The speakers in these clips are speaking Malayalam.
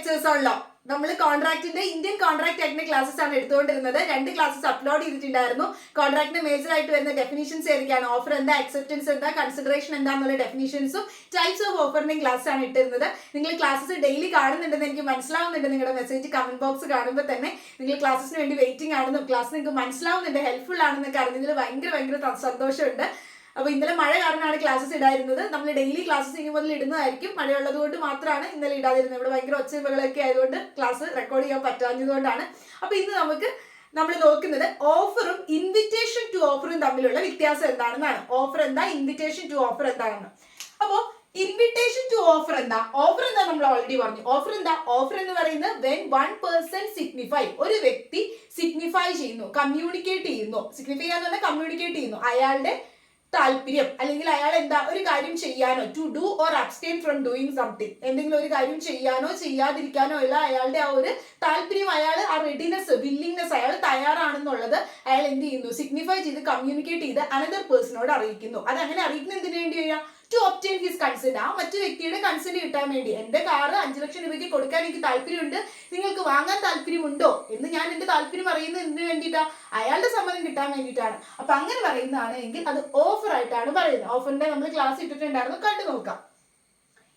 Lectures on law. നമ്മൾ കോൺട്രാക്ടിന്റെ ഇന്ത്യൻ കോൺട്രാക്ട് ആക്ടിന്റെ ക്ലാസ്സസ് ആണ് എടുത്തുകൊണ്ടിരുന്നത്. 2 ക്ലാസ്സസ് അപ്ലോഡ് ചെയ്തിട്ടുണ്ടായിരുന്നു. കോൺട്രാക്ടിന്റെ മേജർ ആയിട്ട് വരുന്ന ഡെഫിനിഷൻസ് ഏതൊക്കെയാണ്, ഓഫർ എന്താ, അക്സെപ്റ്റൻസ് എന്താ, കൺസിഡറേഷൻ എന്താന്നുള്ള ഡെഫിനിഷൻസും ടൈപ്സ് ഓഫ് ഓഫറിന്റെയും ക്ലാസ് ആണ് ഇട്ടിരുന്നത്. നിങ്ങൾ ക്ലാസ്സസ് ഡെയിലി കാണുന്നുണ്ടെന്ന് എനിക്ക് മനസ്സിലാവുന്നുണ്ട്. നിങ്ങളുടെ മെസ്സേജ് കമന്റ് ബോക്സ് കാണുമ്പോൾ തന്നെ നിങ്ങൾ ക്ലാസ്സിന് വേണ്ടി വെയിറ്റിംഗ് ആണെന്നും ക്ലാസ് നിങ്ങൾക്ക് മനസ്സിലാവുന്നുണ്ട്, ഹെൽപ്ഫുൾ ആണെന്നൊക്കെ അറിഞ്ഞതിൽ ഭയങ്കര സന്തോഷമുണ്ട്. അപ്പോൾ ഇന്നലെ മഴ കാരണമാണ് ക്ലാസ്സസ് ഇടായിരുന്നത്. നമ്മൾ ഡെയിലി ക്ലാസ്സസ് ഇനി മുതൽ ഇടുന്നതായിരിക്കും. മഴയുള്ളത് കൊണ്ട് മാത്രമാണ് ഇന്നലെ ഇടാതിരുന്നത്. ഇവിടെ ഭയങ്കര ഒച്ചകളൊക്കെ ആയതുകൊണ്ട് ക്ലാസ് റെക്കോർഡ് ചെയ്യാൻ പറ്റാഞ്ഞതുകൊണ്ടാണ്. അപ്പോൾ ഇന്ന് നമ്മൾ നോക്കുന്നത് ഓഫറും ഇൻവിറ്റേഷൻ ടു ഓഫറും തമ്മിലുള്ള വ്യത്യാസം എന്താണെന്നാണ്. ഓഫർ എന്താ, ഇൻവിറ്റേഷൻ ടു ഓഫർ എന്താണെന്ന്. അപ്പോൾ ഇൻവിറ്റേഷൻ ടു ഓഫർ എന്താ, ഓഫർ എന്താ നമ്മൾ ഓൾറെഡി പറഞ്ഞു. ഓഫർ എന്താ, ഓഫർ എന്ന് പറയുന്നത് വെൻ വൺ പേഴ്സൺ സിഗ്നിഫൈ, ഒരു വ്യക്തി സിഗ്നിഫൈ ചെയ്യുന്നു, കമ്മ്യൂണിക്കേറ്റ് ചെയ്യുന്നു. സിഗ്നിഫൈ എന്ന് പറഞ്ഞാൽ കമ്മ്യൂണിക്കേറ്റ് ചെയ്യുന്നു അയാളുടെ താല്പര്യം, അല്ലെങ്കിൽ അയാൾ എന്താ ഒരു കാര്യം ചെയ്യാനോ, to do or abstain from doing something, എന്തെങ്കിലും ഒരു കാര്യം ചെയ്യാനോ ചെയ്യാതിരിക്കാനോ ഉള്ള അയാളുടെ ആ ഒരു താല്പര്യം, അയാൾ ആ റെഡിനെസ്, വില്ലിങ്നെസ്, അയാൾ തയ്യാറാണെന്നുള്ളത് അയാൾ എന്ത് ചെയ്യുന്നു, സിഗ്നിഫൈ ചെയ്ത് കമ്മ്യൂണിക്കേറ്റ് ചെയ്ത് അനദർ പേഴ്സണോട് അറിയിക്കുന്നു. അത് അങ്ങനെ അറിയിക്കുന്ന എന്തിനു വേണ്ടി ചെയ്യാം, ടു ഒബ്റ്റെയിൻ ഹിസ് കൺസെന്റ്, ആ മറ്റു വ്യക്തിയുടെ കൺസെന്റ് കിട്ടാൻ വേണ്ടി. എന്റെ കാറ് 5 ലക്ഷം രൂപയ്ക്ക് കൊടുക്കാൻ എനിക്ക് താല്പര്യമുണ്ട്, നിങ്ങൾക്ക് വാങ്ങാൻ താല്പര്യമുണ്ടോ എന്ന് ഞാൻ എന്റെ താല്പര്യം അറിയുന്നത് എന്തിനു വേണ്ടിയിട്ടാ, അയാളുടെ സമ്മതം കിട്ടാൻ വേണ്ടിയിട്ടാണ്. അപ്പൊ അങ്ങനെ പറയുന്നതാണ് എങ്കിൽ അത് ഓഫർ ആയിട്ടാണ് പറയുന്നത്. ഓഫറിന്റെ നമ്മൾ ക്ലാസ് ഇട്ടിട്ടുണ്ടായിരുന്നു, കണ്ടു നോക്കാം.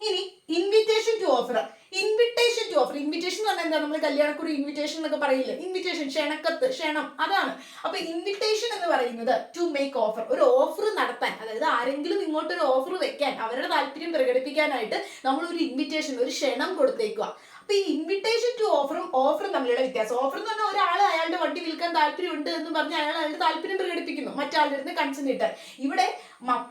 ഇനി invitation to offer. Invitation to offer, invitation എന്ന് പറഞ്ഞാൽ എന്താ, നമ്മൾ കല്യാണക്കുറി ഇൻവിറ്റേഷൻ എന്നൊക്കെ പറയില്ലേ, ഇൻവിറ്റേഷൻ ക്ഷണക്കത്ത്, ക്ഷണം, അതാണ്. അപ്പൊ ഇൻവിറ്റേഷൻ എന്ന് പറയുന്നത് ടു മേക്ക് ഓഫർ, ഒരു ഓഫർ നടത്താൻ, അതായത് ആരെങ്കിലും ഇങ്ങോട്ടൊരു ഓഫർ വെക്കാൻ, അവരുടെ താല്പര്യം പ്രകടിപ്പിക്കാനായിട്ട് നമ്മൾ ഒരു ഇൻവിറ്റേഷൻ, ഒരു ക്ഷണം കൊടുത്തേക്കുക. അപ്പൊ ഈ ഇൻവിറ്റേഷൻ ടു ഓഫറും ഓഫറും തമ്മിലുള്ള വ്യത്യാസം. ഓഫർ എന്ന് പറഞ്ഞാൽ ഒരാൾ അയാളുടെ വണ്ടി വിൽക്കാൻ താല്പര്യമുണ്ട് എന്ന് പറഞ്ഞ് അയാൾ അയാളുടെ താല്പര്യം പ്രകടിപ്പിക്കുന്നു, മറ്റാളുടെ അടുത്ത് കൺസെന്റ് കിട്ടാൻ. ഇവിടെ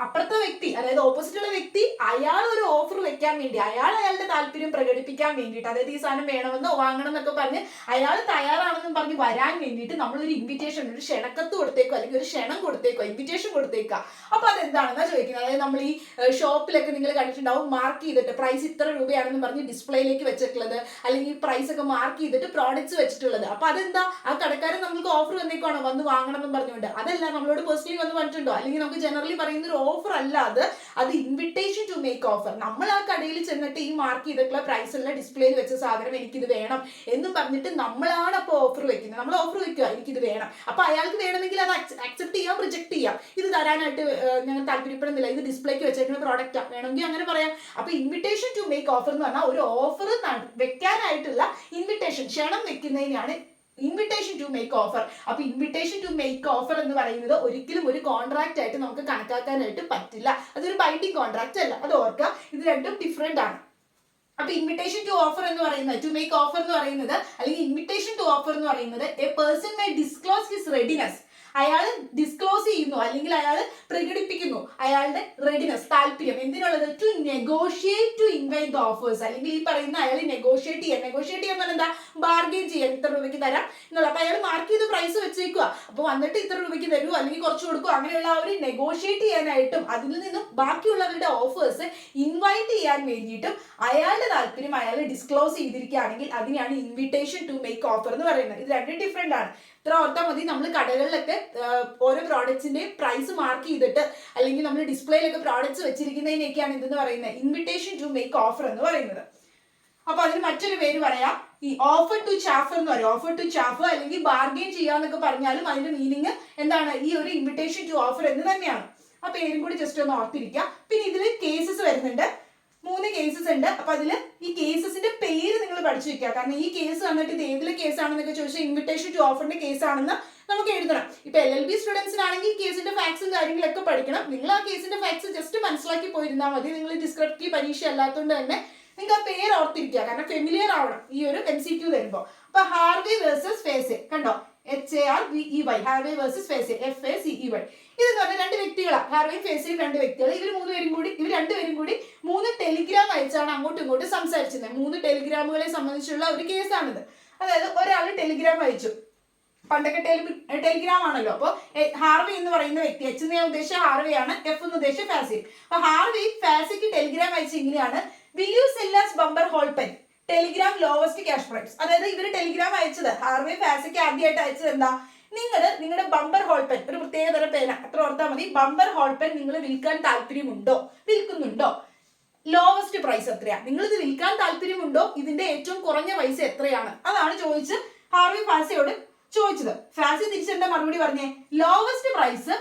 അപ്പുറത്തെ വ്യക്തി, അതായത് ഓപ്പോസിറ്റുള്ള വ്യക്തി, അയാൾ ഒരു ഓഫർ വെക്കാൻ വേണ്ടി, അയാളുടെ താല്പര്യം പ്രകടിപ്പിക്കാൻ വേണ്ടിയിട്ട്, അതായത് ഈ സാധനം വേണമെന്നോ വാങ്ങണം എന്നൊക്കെ പറഞ്ഞ് അയാൾ തയ്യാറാണെന്നും പറഞ്ഞ് വരാൻ വേണ്ടിയിട്ട് നമ്മളൊരു ഇൻവിറ്റേഷൻ, ഒരു ക്ഷണക്കത്ത് കൊടുത്തേക്കോ, അല്ലെങ്കിൽ ഒരു ക്ഷണം കൊടുത്തേക്കോ, ഇൻവിറ്റേഷൻ കൊടുത്തേക്കുക. അപ്പൊ അതെന്താണെന്നാ ചോദിക്കുന്നത്. അതായത് നമ്മൾ ഈ ഷോപ്പിലൊക്കെ നിങ്ങൾ കണ്ടിട്ടുണ്ടാവും, മാർക്ക് ചെയ്തിട്ട് പ്രൈസ് ഇത്ര രൂപയാണെന്ന് പറഞ്ഞ് ഡിസ്പ്ലേയിലേക്ക് വെച്ചിട്ടുള്ളത്, അല്ലെങ്കിൽ പ്രൈസ് ഒക്കെ മാർക്ക് ചെയ്തിട്ട് പ്രോഡക്ട്സ് വെച്ചിട്ടുള്ളത്. അപ്പൊ അതെന്താ, ആ കടക്കാരൻ നമുക്ക് ഓഫർ വന്നേക്കാണോ, വന്ന് വാങ്ങണം എന്ന് പറഞ്ഞുകൊണ്ട്? അതല്ല, നമ്മളോട് പേഴ്സണലി വന്ന് പറഞ്ഞിട്ടുണ്ടോ, അല്ലെങ്കിൽ നമുക്ക് ജനറലി പറയുന്ന ഒരു ഓഫർ അല്ല അത് ഇൻവിറ്റേഷൻ ടു മേക്ക് ഓഫർ. നമ്മൾ ആ കടയിൽ ചെന്നിട്ട് ഈ മാർക്ക് ചെയ്തിട്ടുള്ള പ്രൈസ് ഉള്ള ഡിസ്പ്ലേയിൽ വെച്ച സാധനം എനിക്കിത് വേണം എന്നും പറഞ്ഞിട്ട് നമ്മളാണ് അപ്പോൾ ഓഫർ വെക്കുന്നത്. നമ്മൾ ഓഫർ വെക്കുക, എനിക്കിത് വേണം. അപ്പൊ അയാൾക്ക് വേണമെങ്കിൽ അത് അക്സെപ്റ്റ് ചെയ്യാം, റിജക്ട് ചെയ്യാം. ഇത് തരാനായിട്ട് ഞങ്ങൾ താല്പര്യപ്പെടുന്നില്ല, ഇത് ഡിസ്പ്ലേക്ക് വെച്ചേക്കുന്ന പ്രോഡക്റ്റാ, വേണമെങ്കിൽ അങ്ങനെ പറയാം. അപ്പൊ ഇൻവിറ്റേഷൻ ടു മേക്ക് ഓഫർ എന്ന് പറഞ്ഞാൽ ഒരു ഓഫർ വെക്കാനായിട്ടുള്ള ഇൻവിറ്റേഷൻ, ക്ഷണം വെക്കുന്നതിനാണ് ഇൻവിറ്റേഷൻ ടു മേക്ക് ഓഫർ. അപ്പൊ ഇൻവിറ്റേഷൻ ടു മേക്ക് ഓഫർ എന്ന് പറയുന്നത് ഒരിക്കലും ഒരു കോൺട്രാക്ട് ആയിട്ട് നമുക്ക് കണക്കാക്കാനായിട്ട് പറ്റില്ല. അതൊരു ബൈൻഡിങ് കോൺട്രാക്ട് അല്ല, അത് ഓർക്കുക. ഇത് രണ്ടും ഡിഫറെന്റ് ആണ്. അപ്പൊ ഇൻവിറ്റേഷൻ ടു ഓഫർ എന്ന് പറയുന്നത്, ടു മേക്ക് ഓഫർ എന്ന് പറയുന്നത്, അല്ലെങ്കിൽ ഇൻവിറ്റേഷൻ ടു ഓഫർ എന്ന് പറയുന്നത്, a person may disclose his readiness, അയാൾ ഡിസ്ക്ലോസ് ചെയ്യുന്നു, അല്ലെങ്കിൽ അയാൾ പ്രകടിപ്പിക്കുന്നു അയാളുടെ റെഡിനെസ്, താല്പര്യം എന്തിനുള്ളത്, to negotiate to invite the offers, അല്ലെങ്കിൽ ഈ പറയുന്ന അയാൾ നെഗോഷിയേറ്റ് ചെയ്യാൻ എന്താ, ബാർഗെയിൻ ചെയ്യാൻ, ഇത്ര രൂപയ്ക്ക് തരാം എന്നുള്ളത്. അപ്പൊ അയാൾ മാർക്ക് ചെയ്ത് പ്രൈസ് വെച്ചേക്കുക, അപ്പൊ വന്നിട്ട് ഇത്ര രൂപയ്ക്ക് തരൂ, അല്ലെങ്കിൽ കുറച്ച് കൊടുക്കും, അങ്ങനെയുള്ള അവർ നെഗോഷിയേറ്റ് ചെയ്യാനായിട്ടും അതിൽ നിന്നും ബാക്കിയുള്ളവരുടെ ഓഫേഴ്സ് ഇൻവൈറ്റ് ചെയ്യാൻ വേണ്ടിയിട്ടും അയാളുടെ താല്പര്യം അയാൾ ഡിസ്ക്ലോസ് ചെയ്തിരിക്കുകയാണെങ്കിൽ അതിനെയാണ് ഇൻവിറ്റേഷൻ ടു മേക്ക് ഓഫർ എന്ന് പറയുന്നത്. ഇത് രണ്ടും ഡിഫറെന്റ് ആണ്. ഇത്ര ഓർത്താൽ മതി. നമ്മൾ കടകളിലൊക്കെ ഓരോ പ്രോഡക്ട്സിന്റെയും പ്രൈസ് മാർക്ക് ചെയ്തിട്ട്, അല്ലെങ്കിൽ നമ്മൾ ഡിസ്പ്ലേയിലൊക്കെ പ്രോഡക്ട്സ് വെച്ചിരിക്കുന്നതിനൊക്കെയാണ് ഇതെന്ന് പറയുന്നത് ഇൻവിറ്റേഷൻ ടു മേക്ക് ഓഫർ എന്ന് പറയുന്നത്. അപ്പൊ അതിന് മറ്റൊരു പേര് പറയാം, ഈ ഓഫർ ടു ചാഫർ എന്ന് പറയും. ഓഫർ ടു ചാഫർ അല്ലെങ്കിൽ ബാർഗെയിൻ ചെയ്യാന്നൊക്കെ പറഞ്ഞാലും അതിന്റെ മീനിങ് എന്താണ്, ഈ ഒരു ഇൻവിറ്റേഷൻ ടു ഓഫർ എന്ന് തന്നെയാണ്. ആ പേരും കൂടി ജസ്റ്റ് ഒന്ന് ഓർത്തിരിക്കുക. പിന്നെ ഇതിൽ കേസസ് വരുന്നുണ്ട്, 3 കേസസ് ഉണ്ട്. അപ്പൊ അതിൽ ഈ കേസസിന്റെ പേര് നിങ്ങൾ പഠിച്ചു വെക്കുക. കാരണം ഈ കേസ് വന്നിട്ട് ഇത് ഏതിലെ കേസാണെന്നൊക്കെ ചോദിച്ചാൽ ഇൻവിറ്റേഷൻ ടു ഓഫറിന്റെ കേസാണെന്ന് നമുക്ക് എഴുതണം. ഇപ്പൊ LLB സ്റ്റുഡൻസിനാണെങ്കിൽ ഈ കേസിന്റെ ഫാക്സും കാര്യങ്ങളൊക്കെ പഠിക്കണം. നിങ്ങൾ ആ കേസിന്റെ ഫാക്സ് ജസ്റ്റ് മനസ്സിലാക്കി പോയിരുന്നാൽ മതി. നിങ്ങൾ ഡിസ്ക്രിപ്റ്റീവ് പരീക്ഷ അല്ലാത്തതുകൊണ്ട് തന്നെ നിങ്ങൾക്ക് ആ പേര് ഓർത്തിരിക്കുക, കാരണം ഫെമിലിയർ ആവണം ഈ ഒരു MCQ തരുമ്പോൾ. അപ്പൊ ഹാർവേ വേഴ്സസ് ഫേസെ, കണ്ടോ, HARVEY, ഹാർവേ വേഴ്സസ് ഫേസെ, FACEY. ഇതെന്ന് പറഞ്ഞാൽ 2 വ്യക്തികളാണ്, ഹാർവേയും ഫേസയും 2 വ്യക്തികൾ. ഇവർ രണ്ടുപേരും കൂടി 3 ടെലിഗ്രാം അയച്ചാണ് അങ്ങോട്ടും ഇങ്ങോട്ടും സംസാരിച്ചത്. 3 ടെലിഗ്രാമുകളെ സംബന്ധിച്ചുള്ള ഒരു കേസാണിത്. അതായത് ഒരാൾ ടെലിഗ്രാം അയച്ചു, പണ്ടൊക്കെ ടെലിഗ്രാം ആണല്ലോ. അപ്പൊ ഹാർവി എന്ന് പറയുന്ന വ്യക്തി, H എന്ന് ഞാൻ ഉദ്ദേശിച്ച ഹാർവി ആണ്, F എന്ന് ഉദ്ദേശിച്ച ഫാസി. അപ്പൊ ഹാർവി ഫാസിക്ക് ടെലിഗ്രാം അയച്ച ഇങ്ങനെയാണ്, will you sell us Bumper Hall Pen, telegram lowest cash price. അതായത് ഇവര് ടെലിഗ്രാം അയച്ചത്, ഹാർവി ഫാസിക്ക് ആദ്യമായിട്ട് അയച്ചത് എന്താ, നിങ്ങളുടെ ബമ്പർ ഹോൾ പെൻ, ഒരു പ്രത്യേക തരം പേന, അത്ര ഓർത്താൽ മതി. ബമ്പർ ഹോൾ പെൻ നിങ്ങൾ വിൽക്കാൻ താല്പര്യമുണ്ടോ, വിൽക്കുന്നുണ്ടോ, ലോവസ്റ്റ് പ്രൈസ് എത്രയാ, നിങ്ങൾ ഇത് വിൽക്കാൻ താല്പര്യമുണ്ടോ താല്പര്യമുണ്ടോ, ഇതിന്റെ ഏറ്റവും കുറഞ്ഞ പൈസ എത്രയാണ്, അതാണ് ചോദിച്ച് ഹാർവി ഫാസിയോട് ചോദിച്ചത്. ഫാസി തിരിച്ചെന്താ മറുപടി പറഞ്ഞേ? ലോവസ്റ്റ് പ്രൈസ്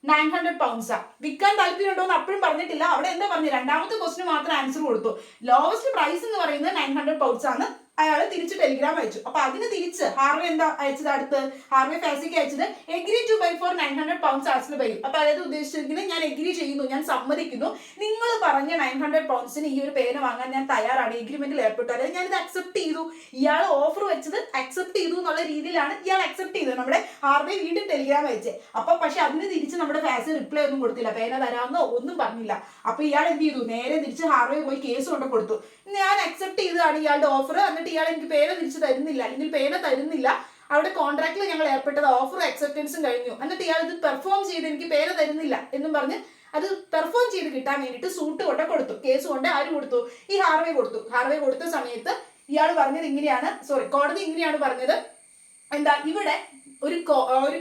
900 പൗണ്ട്സാ. വിൽക്കാൻ താല്പര്യമുണ്ടോ എന്ന് അപ്പോഴും പറഞ്ഞിട്ടില്ല. അവിടെ എന്താ പറഞ്ഞു? രണ്ടാമത്തെ ക്വസ്റ്റിന് മാത്രം ആൻസർ കൊടുത്തു. ലോവസ്റ്റ് പ്രൈസ് എന്ന് പറയുന്നത് 900 പൗണ്ട്സ് ആണ്. അയാൾ തിരിച്ച് ടെലിഗ്രാം അയച്ചു. അപ്പൊ അതിന് തിരിച്ച് ഹാർവേ എന്താ അയച്ചത്? അടുത്ത് ഹാർവേ ഫാസിക്ക് അയച്ചത് agree to buy for 900 pounds asked by. അപ്പൊ അതായത് ഉദ്ദേശിച്ചിരിക്കുന്നത് ഞാൻ എഗ്രി ചെയ്യുന്നു, ഞാൻ സമ്മതിക്കുന്നു, നിങ്ങൾ പറഞ്ഞ 900 പൗണ്ട്സിന് ഈ ഒരു പേന വാങ്ങാൻ ഞാൻ തയ്യാറാണ്, എഗ്രിമെന്റിൽ ഏർപ്പെട്ടു, അതായത് ഞാനിത് അക്സെപ്റ്റ് ചെയ്തു. ഇയാൾ ഓഫർ വെച്ചത് അക്സെപ്റ്റ് ചെയ്തു എന്നുള്ള രീതിയിലാണ് ഇയാൾ അക്സെപ്റ്റ് ചെയ്തത്. നമ്മുടെ ഹാർവേ വീണ്ടും ടെലിഗ്രാം അയച്ചേ. അപ്പൊ പക്ഷെ അതിന് തിരിച്ച് നമ്മുടെ ഫാസി റിപ്ലൈ ഒന്നും കൊടുത്തില്ല, പേന തരാമെന്നോ ഒന്നും പറഞ്ഞില്ല. അപ്പൊ ഇയാൾ എന്ത് ചെയ്തു? നേരെ തിരിച്ച് ഹാർവേ പോയി കേസ് കൊണ്ട് കൊടുത്തു. ഞാൻ അക്സെപ്റ്റ് ചെയ്തതാണ് ഇയാളുടെ ഓഫർ, എന്നിട്ട് ഇയാൾ എനിക്ക് പേന തിരിച്ച് തരുന്നില്ല, അല്ലെങ്കിൽ പേന തരുന്നില്ല, അവിടെ കോൺട്രാക്റ്റിൽ ഞങ്ങൾ ഏർപ്പെട്ടത് ഓഫർ അക്സെപ്റ്റൻസും കഴിഞ്ഞു, എന്നിട്ട് ഇയാൾ ഇത് പെർഫോം ചെയ്ത് എനിക്ക് പേന തരുന്നില്ല എന്നും പറഞ്ഞ് അത് പെർഫോം ചെയ്ത് കിട്ടാൻ വേണ്ടിയിട്ട് സൂട്ട് കൊണ്ട് കൊടുത്തു. കേസ് കൊണ്ട് ആര് കൊടുത്തു? ഈ ഹാർവേ കൊടുത്തു. ഹാർവേ കൊടുത്ത സമയത്ത് ഇയാൾ പറഞ്ഞത് ഇങ്ങനെയാണ്, കോടതി ഇങ്ങനെയാണ് പറഞ്ഞത്, എന്താ ഇവിടെ ഒരു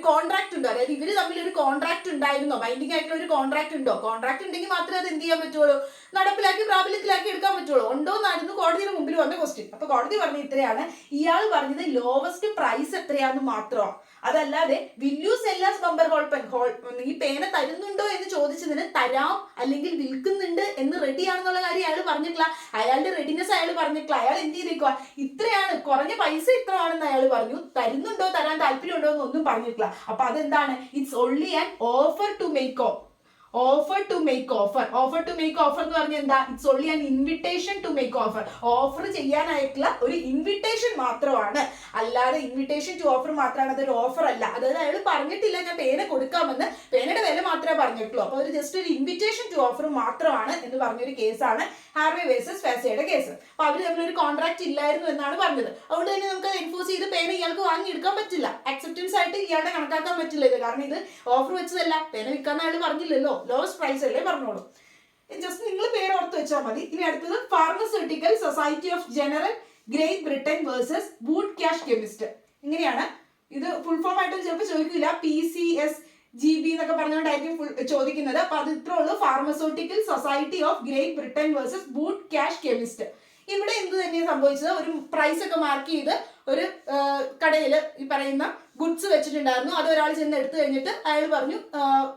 കോൺട്രാക്ട് ഉണ്ടോ, അതായത് ഇവര് തമ്മിൽ ഒരു കോൺട്രാക്ട് ഉണ്ടായിരുന്നോ, ബൈൻഡിങ് ആയിട്ടുള്ള ഒരു കോൺട്രാക്ട് ഉണ്ടോ, കോൺട്രാക്ട് ഉണ്ടെങ്കിൽ മാത്രമേ അത് എന്ത് ചെയ്യാൻ പറ്റുള്ളൂ, നടപ്പിലാക്കി പ്രാബല്യത്തിലാക്കി എടുക്കാൻ പറ്റുള്ളൂ. ഉണ്ടോ എന്നായിരുന്നു കോടതിയുടെ മുമ്പിൽ വന്ന ക്വസ്റ്റ്യൻ. അപ്പൊ കോടതി പറഞ്ഞ ഇത്രയാണ്, ഇയാൾ പറഞ്ഞത് ലോവസ്റ്റ് പ്രൈസ് എത്രയാന്ന് മാത്രമാണ്, അതല്ലാതെ വില്യൂ സെല്ലാസ് ബമ്പർ ഹോൾപ്പൻ ഈ പേന തരുന്നുണ്ടോ എന്ന് ചോദിച്ചതിന് തരാം അല്ലെങ്കിൽ വിൽക്കുന്നുണ്ട് എന്ന് റെഡിയാണെന്നുള്ള കാര്യം അയാൾ പറഞ്ഞിട്ടില്ല. അയാളുടെ റെഡിനെസ് അയാൾ പറഞ്ഞിട്ടില്ല. അയാൾ എന്ത് ചെയ്തേക്കുക, ഇത്രയാണ് കുറഞ്ഞ പൈസ ഇത്ര ആണെന്ന് അയാൾ പറഞ്ഞു, തരുന്നുണ്ടോ തരാൻ താല്പര്യമുണ്ടോ എന്നൊന്നും പറഞ്ഞിട്ടില്ല. അപ്പൊ അതെന്താണ്? It's only an offer to make offer to make offer. Offer to make offer എന്ന് പറഞ്ഞാൽ എന്താ? It's only an invitation to make offer. Offer ചെയ്യാനായിട്ടുള്ള ഒരു ഇൻവിറ്റേഷൻ മാത്രമാണ്, അല്ലാതെ ഇൻവിറ്റേഷൻ ടു ഓഫർ മാത്രമാണ്, അതൊരു ഓഫർ അല്ല. അതായത് അയാൾ പറഞ്ഞിട്ടില്ല ഞാൻ പേന കൊടുക്കാമെന്ന്, പേനയുടെ വില മാത്രമേ പറഞ്ഞിട്ടുള്ളൂ. അപ്പൊ ഒരു ജസ്റ്റ് ഒരു ഇൻവിറ്റേഷൻ ടു ഓഫർ മാത്രമാണ് എന്ന് പറഞ്ഞൊരു കേസാണ് ഹാർവേ വേഴ്സസ് ഫാസിയുടെ കേസ്. അപ്പൊ അവർ തമ്മിൽ ഒരു കോൺട്രാക്ട് ഇല്ലായിരുന്നു എന്നാണ് പറഞ്ഞത്. അതുകൊണ്ട് തന്നെ നമുക്ക് അത് എൻഫോഴ്സ് ചെയ്ത് പേന ഇയാൾക്ക് വാങ്ങിയെടുക്കാൻ പറ്റില്ല, അക്സെപ്റ്റൻസ് ആയിട്ട് ഇയാളുടെ കണക്കാക്കാൻ പറ്റില്ല ഇത്. കാരണം ഇത് ഓഫർ വെച്ചതല്ല, പേന വിൽക്കാന്ന് അയാൾ പറഞ്ഞില്ലല്ലോ, ലോവസ്റ്റ് പ്രൈസ് അല്ലേ പറഞ്ഞോളൂ. ജസ്റ്റ് നിങ്ങൾ പേര് ഓർത്ത് വെച്ചാൽ മതി. ഇനി അടുത്തത് pharmaceutical society of general great Britain versus wootz cash chemist. ഇങ്ങനെയാണ് ഇത്. ഫുൾ ഫോം ആയിട്ട് ചിലപ്പോൾ ചോദിക്കില്ല, PCSGB എന്നൊക്കെ പറഞ്ഞുകൊണ്ടായിരിക്കും ചോദിക്കുന്നത്. അപ്പൊ അത് ഇത്രേ ഉള്ളൂ, pharmaceutical society of great Britain versus wootz cash chemist. ഇവിടെ എന്ത് തന്നെയാണ് സംഭവിച്ചത്? ഒരു പ്രൈസ് ഒക്കെ മാർക്ക് ചെയ്ത് ഒരു കടയിൽ ഈ പറയുന്ന ഗുഡ്സ് വെച്ചിട്ടുണ്ടായിരുന്നു. അത് ഒരാൾ ചെന്ന് എടുത്തു കഴിഞ്ഞിട്ട് അയാൾ പറഞ്ഞു,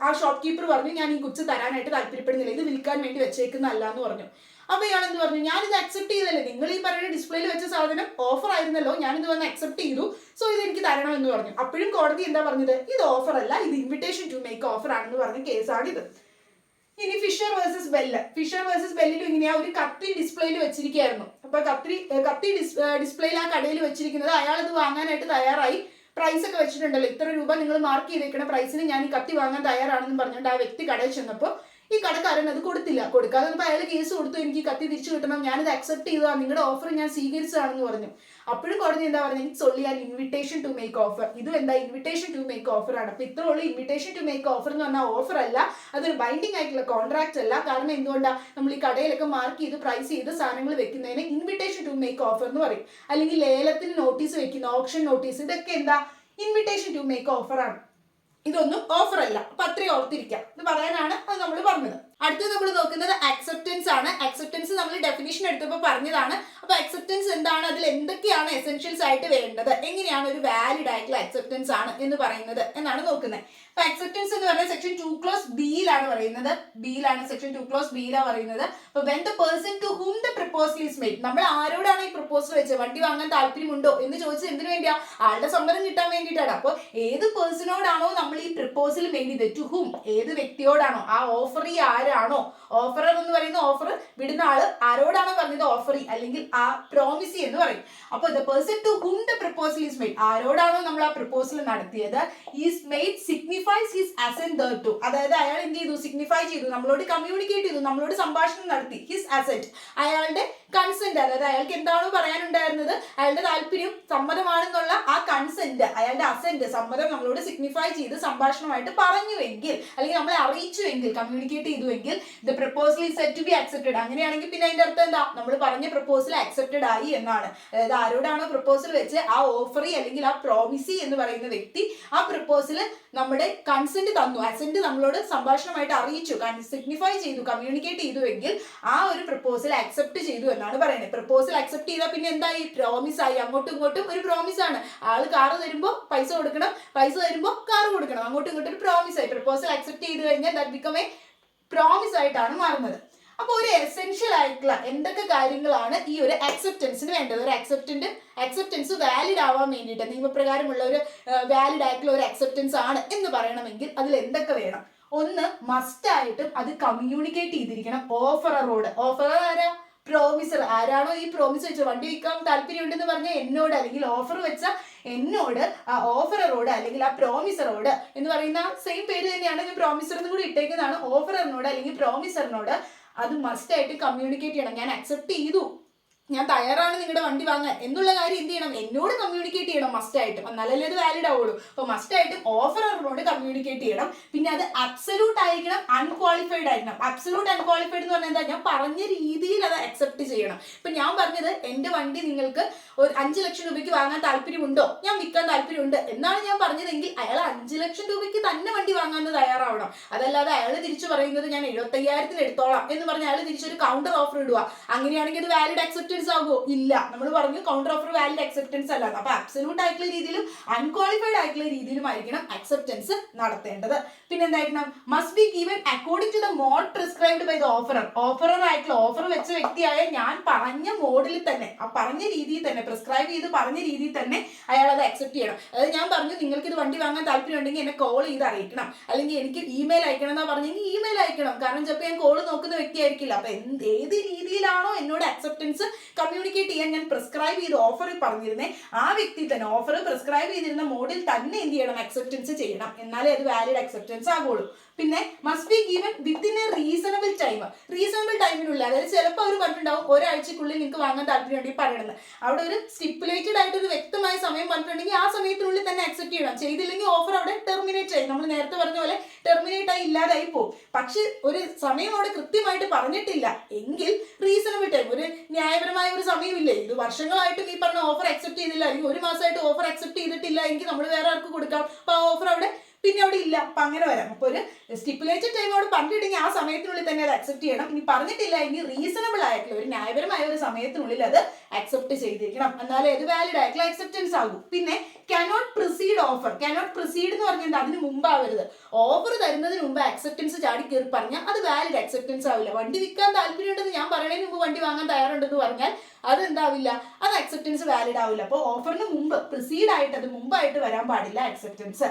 ആ ഷോപ്പ് കീപ്പർ പറഞ്ഞു, ഞാൻ ഈ ഗുഡ്സ് തരാനായിട്ട് താല്പര്യപ്പെടുന്നില്ല, ഇത് വിൽക്കാൻ വേണ്ടി വെച്ചേക്കുന്നതല്ല എന്ന് പറഞ്ഞു. അപ്പൊ ഇയാൾ എന്ത് പറഞ്ഞു? ഞാനിത് അക്സെപ്റ്റ് ചെയ്തല്ലേ, നിങ്ങൾ ഈ പറയുന്ന ഡിസ്പ്ലേയിൽ വെച്ച സാധനം ഓഫർ ആയിരുന്നല്ലോ, ഞാനിത് വന്ന് അക്സെപ്റ്റ് ചെയ്തു, സോ ഇത് എനിക്ക് തരണം എന്ന് പറഞ്ഞു. അപ്പോഴും കോടതി എന്താ പറഞ്ഞത്? ഇത് ഓഫർ അല്ല, ഇത് ഇൻവിറ്റേഷൻ ടു മേക്ക് ഓഫർ ആണെന്ന് പറഞ്ഞ കേസാണിത്. ഇനി Fisher versus Bell. Fisher versus ബെല്ലിലും ഇങ്ങനെയാ, ഒരു കത്തി ഡിസ്പ്ലേയിൽ വെച്ചിരിക്കുകയായിരുന്നു. അപ്പൊ കത്തി ഡിസ്പ്ലേയിൽ ആ കടയിൽ വെച്ചിരിക്കുന്നത്, അയാൾ ഇത് വാങ്ങാനായിട്ട് തയ്യാറായി, പ്രൈസ് ഒക്കെ വെച്ചിട്ടുണ്ടല്ലോ, ഇത്ര രൂപ നിങ്ങൾ മാർക്ക് ചെയ്തേക്കുന്ന പ്രൈസിന് ഞാൻ ഈ കത്തി വാങ്ങാൻ തയ്യാറാണെന്ന് പറഞ്ഞുകൊണ്ട് ആ വ്യക്തി കടയിൽ ചെന്നപ്പോൾ ഈ കടക്കാരൻ അത് കൊടുത്തില്ല. കൊടുക്കാതെ അയാൾ കേസ് കൊടുത്തു, എനിക്ക് കത്തി തിരിച്ചു കിട്ടണം, ഞാനിത് അക്സെപ്റ്റ് ചെയ്തതാണ്, നിങ്ങളുടെ ഓഫർ ഞാൻ സ്വീകരിച്ചതാണെന്ന് പറഞ്ഞു. അപ്പോഴും കോടതി എന്താ പറഞ്ഞത്? It's only an invitation to make offer. ഇതും എന്താ? ഇൻവിറ്റേഷൻ ടു മേക്ക് ഓഫർ ആണ്. അപ്പൊ ഇത്ര ഉള്ളൂ, ഇൻവിറ്റേഷൻ ടു മേക്ക് ഓഫർ എന്ന് പറഞ്ഞാൽ ഓഫർ അല്ല, അതൊരു ബൈൻഡിങ് ആയിട്ടുള്ള കോൺട്രാക്ട് അല്ല. കാരണം എന്തുകൊണ്ടാണ്? നമ്മൾ ഈ കടയിലൊക്കെ മാർക്ക് ചെയ്ത് പ്രൈസ് ചെയ്ത് സാധനങ്ങൾ വെക്കുന്നതിന് ഇൻവിറ്റേഷൻ ടു മേക്ക് ഓഫർ എന്ന് പറയും. അല്ലെങ്കിൽ ലേലത്തിന് നോട്ടീസ് വെക്കുന്ന ഓപ്ഷൻ നോട്ടീസ്, ഇതൊക്കെ എന്താ? ഇൻവിറ്റേഷൻ ടു മേക്ക് ഓഫർ ആണ്. ഇതൊന്നും ഓഫർ അല്ല. അപ്പൊ അത്രയും ഓർത്തിരിക്കാം എന്ന് പറയാനാണ് അത് നമ്മൾ പറഞ്ഞത്. അടുത്തത് നമ്മൾ നോക്കുന്നത് അക്സെപ്റ്റൻസ് ആണ്. അക്സെപ്റ്റൻസ് നമ്മൾ ഡെഫിനിഷൻ എടുത്തപ്പോൾ പറഞ്ഞതാണ്. അപ്പൊ അക്സെപ്റ്റൻസ് എന്താണ്, അതിൽ എന്തൊക്കെയാണ് എസെൻഷ്യൽസ് ആയിട്ട് വേണ്ടത്, എങ്ങനെയാണ് ഒരു വാലിഡ് ആയിട്ടുള്ള അക്സെപ്റ്റൻസ് ആണ് എന്ന് പറയുന്നത് എന്നാണ് നോക്കുന്നത്. അപ്പൊ അക്സെപ്റ്റൻസ് എന്ന് പറഞ്ഞാൽ സെക്ഷൻ 2 clause ബിയിലാണ് പറയുന്നത്. സെക്ഷൻ 2 clause ബിയിലാണ് പറയുന്നത്. അപ്പൊ when the person to whom the proposal is made, നമ്മൾ ആരോടാണ് ഈ പ്രപ്പോസൽ വെച്ചത്, വണ്ടി വാങ്ങാൻ താല്പര്യമുണ്ടോ എന്ന് ചോദിച്ചത് എന്തിനു വേണ്ടിയാ? ആളുടെ സമ്മതം കിട്ടാൻ വേണ്ടിയിട്ടാണ്. അപ്പൊ ഏത് പേഴ്സണോടാണോ നമ്മൾ ഈ പ്രപ്പോസൽ മെയ്ഡ് ചെയ്തത്, ടു ഹൂം, ഏത് വ്യക്തിയോടാണോ, ആ ഓഫറി ആരാണോ, ഓഫറർ എന്ന് പറയുന്ന ഓഫർ വിടുന്ന ആള് ആരോടാണോ പറഞ്ഞത്, ഓഫറി അല്ലെങ്കിൽ ആ പ്രോമിസി എന്ന് പറയും. അപ്പൊ the person to whom the proposal is made, ആരോടാണോ നമ്മൾ ആ പ്രപ്പോസൽ നടത്തിയത്, is made signifies his assent thereto, അതായത് അയാൾ എന്ത് ചെയ്തു? സിഗ്നിഫൈ ചെയ്തു, നമ്മളോട് കമ്മ്യൂണിക്കേറ്റ് ചെയ്തു, നമ്മളോട് സംഭാഷണം നടത്തി. ഹിസ് അസെന്റ്, അയാളുടെ കൺസെന്റ്, അതായത് അയാൾക്ക് എന്താണോ പറയാനുണ്ടായിരുന്നത്, അയാളുടെ താല്പര്യം സമ്മതമാണെന്നുള്ള ആ കൺസെന്റ്, അയാളുടെ അസെന്റ്, സമ്മതം നമ്മളോട് സിഗ്നിഫൈ ചെയ്ത് സംഭാഷണമായിട്ട് പറഞ്ഞുവെങ്കിൽ, അല്ലെങ്കിൽ നമ്മളെ അറിയിച്ചുവെങ്കിൽ, കമ്മ്യൂണിക്കേറ്റ് ചെയ്തുവെങ്കിൽ, the proposal is set to be accepted. അങ്ങനെയാണെങ്കിൽ പിന്നെ അതിന്റെ അർത്ഥം എന്താ? നമ്മൾ പറഞ്ഞ പ്രപ്പോസൽ അക്സെപ്റ്റഡ് ആയി എന്നാണ്. അതായത് ആരോടാണോ പ്രപ്പോസൽ വെച്ച്, ആ ഓഫറി അല്ലെങ്കിൽ ആ പ്രോമിസി എന്ന് പറയുന്ന വ്യക്തി ആ പ്രപ്പോസൽ നമ്മുടെ കൺസെന്റ് തന്നു, അസെന്റ് നമ്മളോട് സംഭാഷണമായിട്ട് അറിയിച്ചു, സിഗ്നിഫൈ ചെയ്തു, കമ്മ്യൂണിക്കേറ്റ് ചെയ്തു എങ്കിൽ ആ ഒരു പ്രപ്പോസൽ അക്സെപ്റ്റ് ചെയ്തു എന്നാണ് പറയുന്നത്. പ്രപ്പോസൽ അക്സെപ്റ്റ് ചെയ്താൽ പിന്നെ എന്തായി? പ്രോമിസ് ആയി. അങ്ങോട്ടും ഇങ്ങോട്ടും ഒരു പ്രോമിസ് ആണ്. ആള് കാറ് തരുമ്പോൾ പൈസ കൊടുക്കണം, പൈസ തരുമ്പോൾ കാറ് കൊടുക്കണം, അങ്ങോട്ടും ഇങ്ങോട്ടും ഒരു പ്രോമിസ് ആയി. പ്രപ്പോസൽ അക്സെപ്റ്റ് ചെയ്ത് കഴിഞ്ഞാൽ ദാറ്റ് ബിക്കം എ പ്രോമിസ് ആയിട്ടാണ് മാറുന്നത്. അപ്പൊ ഒരു എസെൻഷ്യൽ ആയിട്ടുള്ള എന്തൊക്കെ കാര്യങ്ങളാണ് ഈ ഒരു അക്സെപ്റ്റൻസിന് വേണ്ടത്? ഒരു അക്സെപ്റ്റൻസ് വാലിഡ് ആവാൻ വേണ്ടിയിട്ട്, നിയമപ്രകാരമുള്ള ഒരു വാലിഡ് ആയിട്ടുള്ള ഒരു അക്സെപ്റ്റൻസ് ആണ് എന്ന് പറയണമെങ്കിൽ അതിൽ എന്തൊക്കെ വേണം? ഒന്ന്, മസ്റ്റ് ആയിട്ടും അത് കമ്മ്യൂണിക്കേറ്റ് ചെയ്തിരിക്കണം ഓഫററോട്. ഓഫറർ ആരാ? പ്രോമിസർ. ആരാണോ ഈ പ്രോമിസ് വെച്ച വണ്ടി വിൽക്കാൻ താല്പര്യമുണ്ടെന്ന് പറഞ്ഞ എന്നോട്, അല്ലെങ്കിൽ ഓഫർ വെച്ച എന്നോട്, ആ ഓഫററോട് അല്ലെങ്കിൽ ആ പ്രോമിസറോട് എന്ന് പറയുന്ന സെയിം പേര് തന്നെയാണ്, ഞാൻ പ്രോമിസർ എന്ന് കൂടി ഇട്ടേക്കുന്നതാണ്. ഓഫററിനോട് അല്ലെങ്കിൽ പ്രോമിസറിനോട് അത് മസ്റ്റ് ആയിട്ട് കമ്മ്യൂണിക്കേറ്റ് ചെയ്യണം. ഞാൻ അക്സെപ്റ്റ് ചെയ്തു, ഞാൻ തയ്യാറാണ് നിങ്ങളുടെ വണ്ടി വാങ്ങാൻ എന്നുള്ള കാര്യം എന്ത് ചെയ്യണം? എന്നോട് കമ്മ്യൂണിക്കേറ്റ് ചെയ്യണം മസ്റ്റ് ആയിട്ടും, എന്നാലല്ലേ അത് വാലിഡ് ആവുള്ളൂ. അപ്പൊ മസ്റ്റ് ആയിട്ടും ഓഫററിനോട് കമ്മ്യൂണിക്കേറ്റ് ചെയ്യണം. പിന്നെ അത് അബ്സല്യൂട്ട് ആയിരിക്കണം, അൺക്വാളിഫൈഡ് ആയിരിക്കണം. അബ്സല്യൂട്ട് അൺക്വാളിഫൈഡ് എന്ന് പറഞ്ഞാൽ എന്താ? ഞാൻ പറഞ്ഞ രീതിയിൽ അത് അക്സെപ്റ്റ് ചെയ്യണം. ഇപ്പൊ ഞാൻ പറഞ്ഞത് എന്റെ വണ്ടി നിങ്ങൾക്ക് ഒരു 5 ലക്ഷം രൂപയ്ക്ക് വാങ്ങാൻ താല്പര്യമുണ്ടോ, ഞാൻ വിൽക്കാൻ താല്പര്യമുണ്ട് എന്നാണ് ഞാൻ പറഞ്ഞതെങ്കിൽ അയാൾ 5 ലക്ഷം രൂപയ്ക്ക് തന്നെ വണ്ടി വാങ്ങാൻ തയ്യാറാവണം. അതല്ലാതെ അയാൾ തിരിച്ചു പറയുന്നത് ഞാൻ 75,000 എടുത്തോളാം എന്ന് പറഞ്ഞ അയാൾ തിരിച്ചൊരു കൗണ്ടർ ഓഫർ ഇടുക, അങ്ങനെയാണെങ്കിൽ അത് വാലിഡ് അക്സെപ്റ്റൻസ് ആകുമോ? ഇല്ല. നമ്മൾ പറഞ്ഞു കൗണ്ടർ ഓഫർ വാലിഡ് അക്സെപ്റ്റൻസ് അല്ല. അപ്പൊ അബ്സല്യൂട്ട് ആയിട്ടുള്ള രീതിയിലും അൺക്വാളിഫൈഡ് ആയിട്ടുള്ള രീതിയിലും ആയിരിക്കണം അക്സെപ്റ്റൻസ് നടത്തേണ്ടത്. പിന്നെ എന്തായിരിക്കണം? Must be given according to the mode prescribed by the offerer. Offerer ആയിട്ടുള്ള, ഓഫർ വെച്ച വ്യക്തിയായ ഞാൻ പറഞ്ഞ മോഡിൽ തന്നെ, ആ പറഞ്ഞ രീതിയിൽ തന്നെ, പ്രിസ്ക്രൈബ് ചെയ്ത് പറഞ്ഞ രീതിയിൽ തന്നെ അയാൾ അത് അക്സെപ്റ്റ് ചെയ്യണം. അതായത് ഞാൻ പറഞ്ഞു നിങ്ങൾക്ക് ഇത് വണ്ടി വാങ്ങാൻ താല്പര്യം ഉണ്ടെങ്കിൽ എന്നെ കോൾ ചെയ്ത് അറിയിക്കണം, അല്ലെങ്കിൽ എനിക്ക് ഇമെയിൽ അയക്കണം എന്നാ പറഞ്ഞെങ്കിൽ ഇമെയിൽ അയക്കണം. കാരണം ചിലപ്പോൾ ഞാൻ കോൾ നോക്കുന്ന വ്യക്തിയായിരിക്കില്ല. അപ്പൊ ഏത് രീതിയിലാണോ എന്നോട് അക്സെപ്റ്റൻസ് കമ്മ്യൂണിക്കേറ്റ് ചെയ്യാൻ ഞാൻ പ്രിസ്ക്രൈബ് ചെയ്ത് ഓഫറിൽ പറഞ്ഞിരുന്നേ, ആ വ്യക്തി തന്നെ ഓഫർ പ്രിസ്ക്രൈബ് ചെയ്തിരുന്ന മോഡിൽ തന്നെ എന്ത് ചെയ്യണം? അക്സെപ്റ്റൻസ് ചെയ്യണം. എന്നാലേ അത് വാലിഡ് അക്സെപ്റ്റൻസ് ആകുള്ളൂ. പിന്നെ must be given within a reasonable time. Reasonable ടൈമിനുള്ള, അതായത് ചിലപ്പോൾ അവർ പറഞ്ഞിട്ടുണ്ടാവും ഒരാഴ്ചക്കുള്ളിൽ നിങ്ങൾക്ക് വാങ്ങാൻ താല്പര്യമുണ്ടെങ്കിൽ പറയണമെന്ന്. അവിടെ ഒരു സ്റ്റിപ്പുലേറ്റഡ് ആയിട്ട് ഒരു വ്യക്തമായ സമയം പറഞ്ഞിട്ടുണ്ടെങ്കിൽ ആ സമയത്തിനുള്ളിൽ തന്നെ അക്സെപ്റ്റ് ചെയ്യണം. ചെയ്തില്ലെങ്കിൽ ഓഫർ അവിടെ ടെർമിനേറ്റ് ആയി, നമ്മൾ നേരത്തെ പറഞ്ഞ പോലെ ടെർമിനേറ്റ് ആയി ഇല്ലാതായി പോകും. പക്ഷെ ഒരു സമയം അവിടെ കൃത്യമായിട്ട് പറഞ്ഞിട്ടില്ല എങ്കിൽ റീസണബിൾ ടൈം, ഒരു ന്യായപരമായ ഒരു സമയമില്ലേ? ഇത് വർഷങ്ങളായിട്ടും ഈ പറഞ്ഞ ഓഫർ അക്സെപ്റ്റ് ചെയ്തില്ല, അല്ലെങ്കിൽ ഒരു മാസമായിട്ട് ഓഫർ അക്സെപ്റ്റ് ചെയ്തിട്ടില്ല എങ്കിൽ നമ്മൾ വേറെ ആർക്ക് കൊടുക്കാം? അപ്പൊ ആ ഓഫർ അവിടെ പിന്നെ അവിടെ ഇല്ല. അപ്പൊ അങ്ങനെ വരാം. അപ്പൊ ഒരു സ്റ്റിപ്പുലേറ്റഡ് ടൈം അവിടെ പറഞ്ഞിട്ടുണ്ടെങ്കിൽ ആ സമയത്തിനുള്ളിൽ തന്നെ അത് അക്സെപ്റ്റ് ചെയ്യണം. ഇനി പറഞ്ഞിട്ടില്ല എങ്കിൽ റീസണബിൾ ആയിട്ടുള്ള ഒരു ന്യായപരമായ ഒരു സമയത്തിനുള്ളിൽ അത് അക്സെപ്റ്റ് ചെയ്തിരിക്കണം, എന്നാലേ അത് വാലിഡ് ആയിട്ടുള്ള അക്സെപ്റ്റൻസ് ആകും. പിന്നെ cannot precede offer. cannot precede എന്ന് പറഞ്ഞാൽ അതിന് മുമ്പാവരുത്. ഓഫർ തരുന്നതിന് മുമ്പ് അക്സെപ്റ്റൻസ് ചാടി കയറി പറഞ്ഞാൽ അത് വാലിഡ് അക്സെപ്റ്റൻസ് ആവില്ല. വണ്ടി വിൽക്കാൻ താല്പര്യമുണ്ടെന്ന് ഞാൻ പറയണതിന് മുമ്പ് വണ്ടി വാങ്ങാൻ തയ്യാറുണ്ടെന്ന് പറഞ്ഞാൽ അത് എന്താവില്ല? അത് അക്സെപ്റ്റൻസ് വാലിഡ് ആവില്ല. അപ്പോൾ ഓഫറിന് മുമ്പ്, പ്രിസീഡ് ആയിട്ട്, അത് മുമ്പായിട്ട് വരാൻ പാടില്ല അക്സെപ്റ്റൻസ്.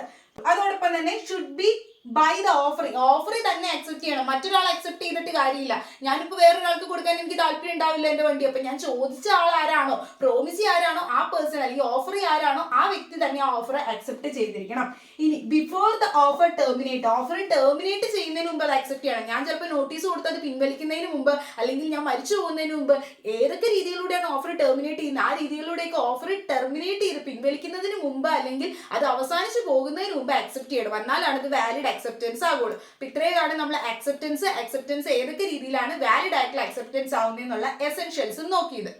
അതോടൊപ്പം തന്നെ should be by the offeree തന്നെ അക്സെപ്റ്റ് ചെയ്യണം. മറ്റൊരാൾ അക്സെപ്റ്റ് ചെയ്തിട്ട് കാര്യമില്ല. ഞാനിപ്പോൾ വേറൊരാൾക്ക് കൊടുക്കാൻ എനിക്ക് താല്പര്യം ഉണ്ടാവില്ല എൻ്റെ വണ്ടി. അപ്പൊ ഞാൻ ചോദിച്ച ആൾ ആരാണോ, പ്രോമിസി ആരാണോ ആ പേഴ്സൺ, അല്ലെങ്കിൽ ഓഫറി ആരാണോ ആ വ്യക്തി തന്നെ ആ ഓഫർ അക്സെപ്റ്റ് ചെയ്തിരിക്കണം. ഇനി before the offer terminate, offer terminate ചെയ്യുന്നതിന് മുമ്പ് അത് അക്സെപ്റ്റ് ചെയ്യണം. ഞാൻ ചിലപ്പോൾ നോട്ടീസ് കൊടുത്തത് പിൻവലിക്കുന്നതിന് മുമ്പ്, അല്ലെങ്കിൽ ഞാൻ മരിച്ചു പോകുന്നതിന് മുമ്പ്, ഏതൊക്കെ രീതിയിലൂടെയാണ് ഓഫർ ടെർമിനേറ്റ് ചെയ്യുന്നത് ആ രീതിയിലൂടെയൊക്കെ ഓഫർ ടെർമിനേറ്റ് ചെയ്ത് പിൻവലിക്കുന്നതിന് മുമ്പ്, അല്ലെങ്കിൽ അത് അവസാനിച്ച് പോകുന്നതിന് മുമ്പ് അക്സെപ്റ്റ് ചെയ്യണം. എന്നാലാണ് ഇത് വാലിഡ് അക്സെപ്റ്റൻസ് ആകുള്ളൂ. അപ്പൊ ഇത്രയാണ് നമ്മൾ അക്സെപ്റ്റൻസ് ഏതൊക്കെ രീതിയിലാണ് വാലിഡ് ആയിട്ടുള്ള അക്സെപ്റ്റൻസ് ആവുന്നതെന്നുള്ള എസെൻഷ്യൽസും നോക്കിയത്.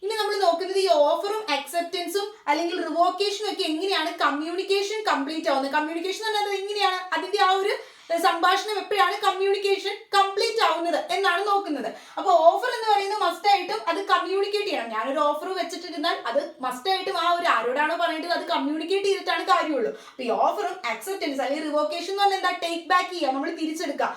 ഇനി നമ്മൾ നോക്കുന്നത് ഈ ഓഫറും അക്സെപ്റ്റൻസും അല്ലെങ്കിൽ റിവോക്കേഷനും ഒക്കെ എങ്ങനെയാണ് കമ്മ്യൂണിക്കേഷൻ കംപ്ലീറ്റ് ആവുന്നത്. കമ്മ്യൂണിക്കേഷൻ എന്ന് പറയുന്നത് എങ്ങനെയാണ്, അതിന്റെ ആ ഒരു സംഭാഷണം എപ്പോഴാണ് കമ്മ്യൂണിക്കേഷൻ കംപ്ലീറ്റ് ആവുന്നത് എന്നാണ് നോക്കുന്നത്. അപ്പൊ ഓഫർ എന്ന് പറയുന്നത് മസ്റ്റ് ആയിട്ടും അത് കമ്മ്യൂണിക്കേറ്റ് ചെയ്യണം. ഞാനൊരു ഓഫർ വെച്ചിട്ടിരുന്നാൽ അത് മസ്റ്റ് ആയിട്ടും ആ ഒരു ആരോടാണോ പറയേണ്ടത് അത് കമ്മ്യൂണിക്കേറ്റ് ചെയ്തിട്ടാണ് കാര്യമുള്ളൂ. അപ്പൊ ഈ ഓഫറും അക്സെപ്റ്റൻസ് അല്ലെങ്കിൽ റിവോക്കേഷൻ എന്ന് പറഞ്ഞാൽ എന്താ? ടേക്ക് ബാക്ക് ചെയ്യുക, നമ്മൾ തിരിച്ചെടുക്കുക.